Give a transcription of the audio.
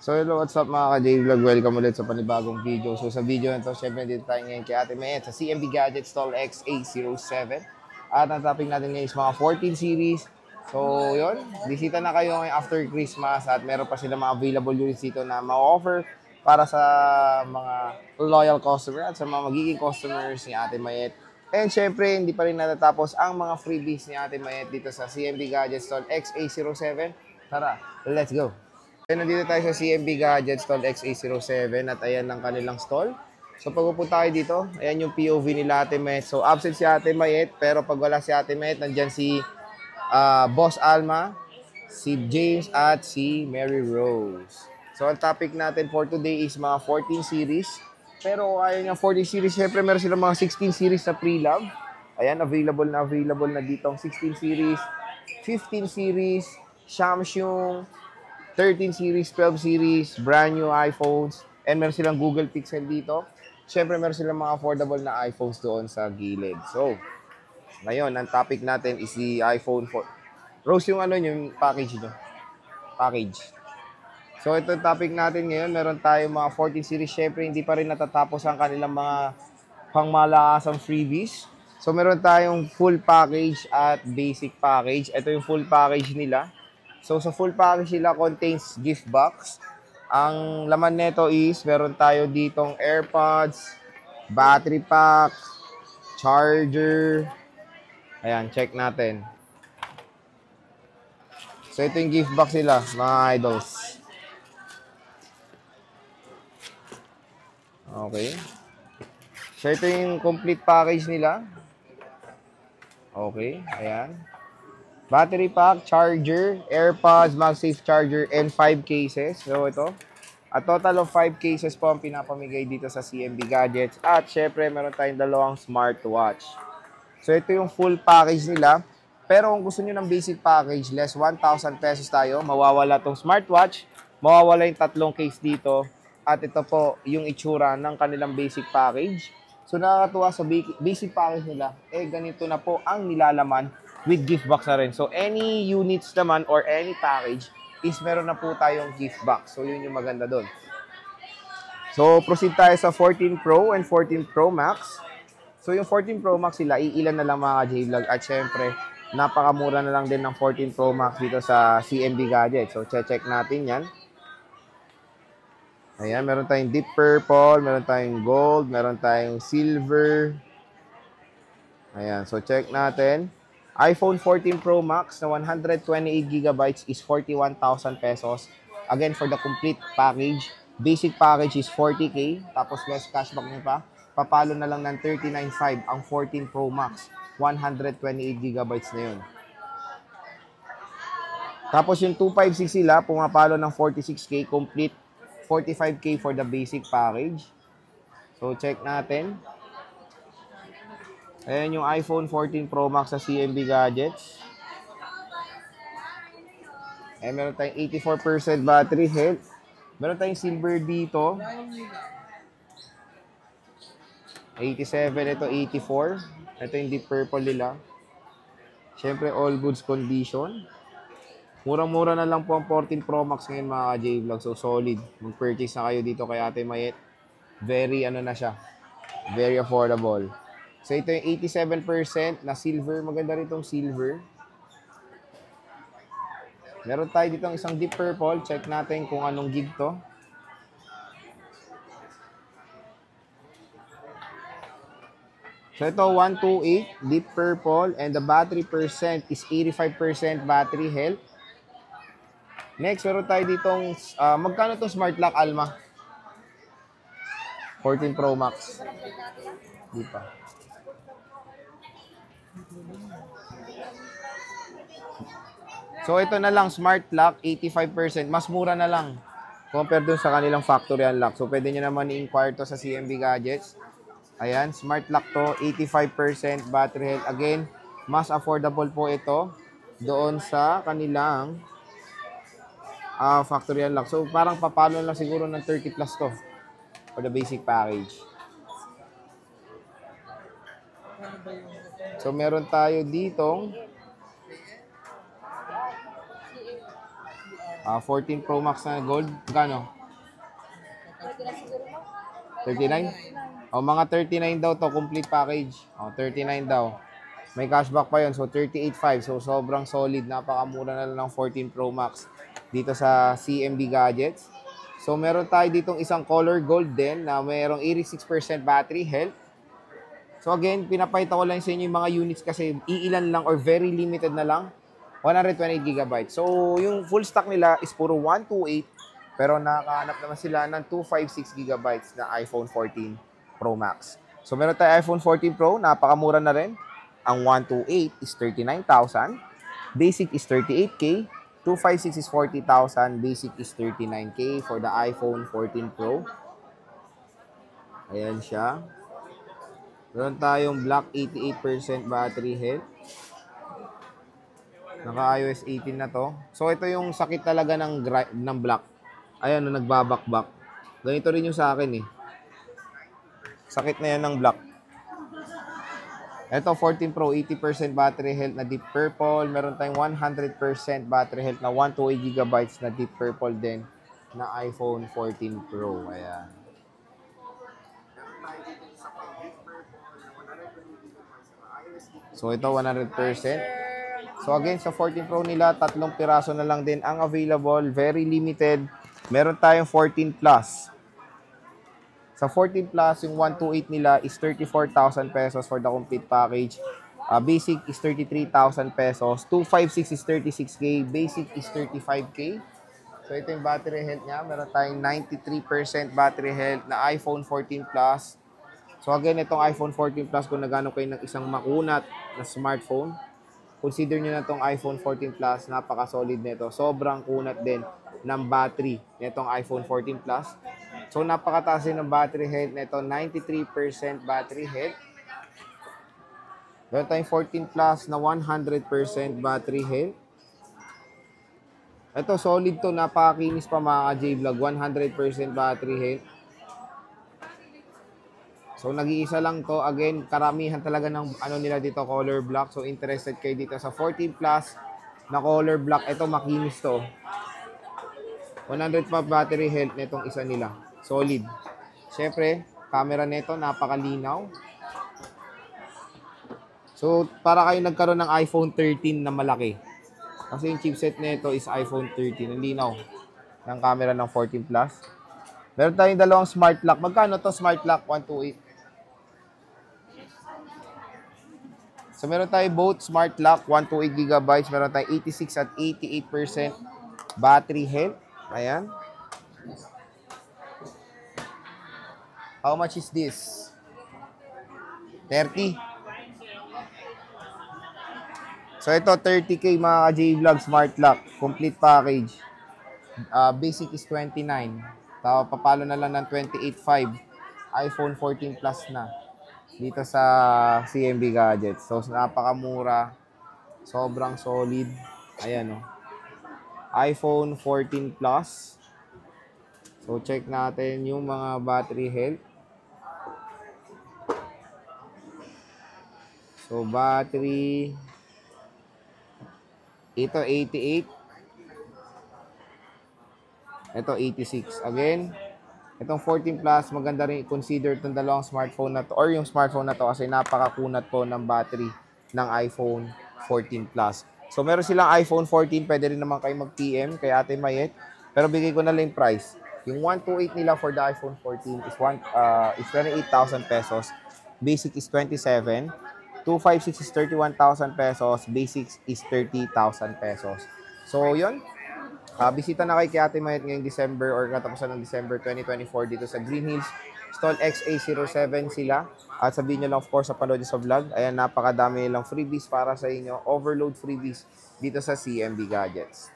So hello, what's up mga ka-J-Vlog? Welcome ulit sa panibagong video. So sa video na to, syempre dito tayo ngayon kay Ate Mayet sa CMB Gadget Stall X807. At ang topic natin ngayon is mga 14 series. So yun, bisita na kayo ngayon after Christmas at meron pa sila mga available units dito na ma-offer para sa mga loyal customer at sa mga magiging customers ni Ate Mayet. And syempre, hindi pa rin natatapos ang mga freebies ni Ate Mayet dito sa CMB Gadget Stall X807. Tara, let's go! So, nandito tayo sa CMB Gadget Stall X807 at ayan ang kanilang stall. So pag pupunta kayo dito, ayan yung POV nila Ate Mayet. So absent si Ate Mayet, pero pag wala si Ate Mayet, nandyan si Boss Alma, si James at si Mary Rose. So ang topic natin for today is mga 14 series. Pero ayaw nga 14 series, syempre meron silang mga 16 series na pre-love. Ayan, available na dito ang 16 series, 15 series, Samsung, 13 series, 12 series, brand new iPhones, and meron silang Google Pixel dito. Siyempre, meron silang mga affordable na iPhones doon sa gilid. So, ngayon, ang topic natin is the iPhone 4. Rose, yung yung package nyo. Package. So, ito yung topic natin ngayon. Meron tayong mga 14 series. Siyempre, hindi pa rin natatapos ang kanilang mga pangmalaasang freebies. So, meron tayong full package at basic package. Ito yung full package nila. So, sa full package nila contains gift box. Ang laman nito is, meron tayo ditong AirPods, battery pack, charger. Ayan, check natin. So, ito yung gift box nila, mga idols. Okay. So, ito yung complete package nila. Okay, ayan. Battery pack, charger, AirPods, MagSafe charger, and 5 cases. So ito, a total of 5 cases po ang pinapamigay dito sa CMB Gadgets. At syempre, meron tayong dalawang smartwatch. So ito yung full package nila. Pero kung gusto nyo ng basic package, less 1,000 pesos tayo, mawawala tong smartwatch, mawawala yung tatlong case dito. At ito po yung itsura ng kanilang basic package. So nakakatuwa sa basic package nila, ganito na po ang nilalaman with gift box na rin. So, any units naman or any package is meron na po tayong gift box. So, yun yung maganda doon. So, proceed tayo sa 14 Pro and 14 Pro Max. So, yung 14 Pro Max sila, iilan na lang mga J-Vlog. At syempre, napakamura na lang din ng 14 Pro Max dito sa CMB Gadget. So, check natin yan. Ayan, meron tayong deep purple, meron tayong gold, meron tayong silver. Ayan, so check natin. iPhone 14 Pro Max na 128GB is 41,000 pesos. Again, for the complete package, basic package is 40K. Tapos less cashback nyo pa. Papalo na lang ng 39,500 ang 14 Pro Max. 128GB na yun. Tapos yung 256 sila, pumapalo ng 46K complete. 45K for the basic package. So, check natin. Ayan yung iPhone 14 Pro Max sa CMB Gadgets. Ayan, meron tayong 84% battery health. Meron tayong silver dito. 87, ito 84. Ito yung deep purple nila. Siyempre, all goods condition. Murang-mura na lang po ang 14 Pro Max ngayon mga J-Vlog. So, solid. Mag-purchase na kayo dito kay Ate Mayet. Very, na siya. Very affordable. So, ito yung 87% na silver. Maganda rin itong silver. Meron tayo dito isang deep purple. Check natin kung anong gig to. So, ito 128 deep purple and the battery percent is 85% battery health. Next, meron tayo ditong magkano itong smart lock, Alma? 14 Pro Max. Di pa. So, ito na lang, smart lock, 85%. Mas mura na lang compare dun sa kanilang factory unlock. So, pwede nyo naman i-inquire to sa CMB Gadgets. Ayan, smart lock to, 85% battery health. Again, mas affordable po ito doon sa kanilang factory unlock. So, parang papalo lang siguro ng 30 plus to for the basic package. So, meron tayo ditong 14 Pro Max na gold. Gano? 39? O, mga 39 daw to, complete package. O, 39 daw. May cashback pa yun, so 38.5. So, sobrang solid. Napakamura na lang ng 14 Pro Max dito sa CMB Gadgets. So, meron tayo ditong isang color gold din na mayroong 86% battery health. So, again, pinapakita ko lang sa inyo yung mga units kasi iilan lang or very limited na lang. 128GB. So, yung full stock nila is puro 128, pero nakahanap naman sila ng 256GB na iPhone 14 Pro Max. So, meron tayo iPhone 14 Pro, napakamura na rin. Ang 128 is 39,000. Basic is 38K. 256 is 40,000. Basic is 39K for the iPhone 14 Pro. Ayan siya. Meron tayong black 88% battery health. Naka-iOS 18 na to. So, ito yung sakit talaga ng black. Ayan, nagbabakbak. Ganito rin yung sa akin eh. Sakit na yan ng black. Ito, 14 Pro, 80% battery health na deep purple. Meron tayong 100% battery health na 128GB na deep purple din na iPhone 14 Pro. Ayan. So, ito 100%. So, again, sa 14 Pro nila, 3 piraso na lang din ang available. Very limited. Meron tayong 14 Plus. Sa 14 Plus, yung 128 nila is 34,000 pesos for the complete package. Basic is 33,000 pesos. 256 is 36K. Basic is 35K. So, ito yung battery health niya. Meron tayong 93% battery health na iPhone 14 Plus. So, again, itong iPhone 14 Plus, kung nagano kayo ng isang makunat na smartphone, consider nyo na itong iPhone 14 Plus. Napaka-solid nito. Sobrang kunat din ng battery nitong iPhone 14 Plus. So, napakataas din ng battery health nito. 93% battery health. Meron tayong 14 Plus na 100% battery health. Ito, solid to. Napakakinis pa mga J-Vlog. 100% battery health. So, nag-iisa lang to. Again, karamihan talaga ng ano nila dito, color black. So, interested kayo dito sa 14 Plus na color black. Ito, makinis to. 100 pa battery health nitong isa nila. Solid. Siyempre, camera nito, napakalinaw. So, para kayo nagkaroon ng iPhone 13 na malaki. Kasi yung chipset nito is iPhone 13. Ang linaw ng camera ng 14 Plus. Meron tayong dalawang smart lock. Magkano to smart lock? 128. So, meron tayo both smart lock, 128GB. Meron tayo 86 at 88% battery health. Ayan. How much is this? 30. So, ito, 30K mga J-Vlog Smart Lock. Complete package. Basic is 29. Papalo na lang ng 28.5. iPhone 14 Plus na. Dito sa CMB Gadgets. So, napakamura. Sobrang solid. Ayan, oh. iPhone 14 Plus. So, check natin yung mga battery health. So, battery. Ito, 88. Ito, 86. Again, itong 14 Plus, maganda rin i-consider itong dalawang smartphone na to or yung smartphone na to kasi napakakunat po ng battery ng iPhone 14 Plus. So, meron silang iPhone 14. Pwede rin naman kayo mag-PM kay Ate Mayet. Pero bigay ko na lang yung price. Yung 128 nila for the iPhone 14 is 28,000 pesos. Basic is 27. 256 is 31,000 pesos. Basic is 30,000 pesos. So, yun. Bisita na kayo kay Ate Mayet ngayong December or katapusan ng December 2024 dito sa Green Hills. Stall XA07 sila. At sabihin nyo lang of course sa panood sa vlog. Ayan, napakadami nilang freebies para sa inyo. Overload freebies dito sa CMB Gadgets.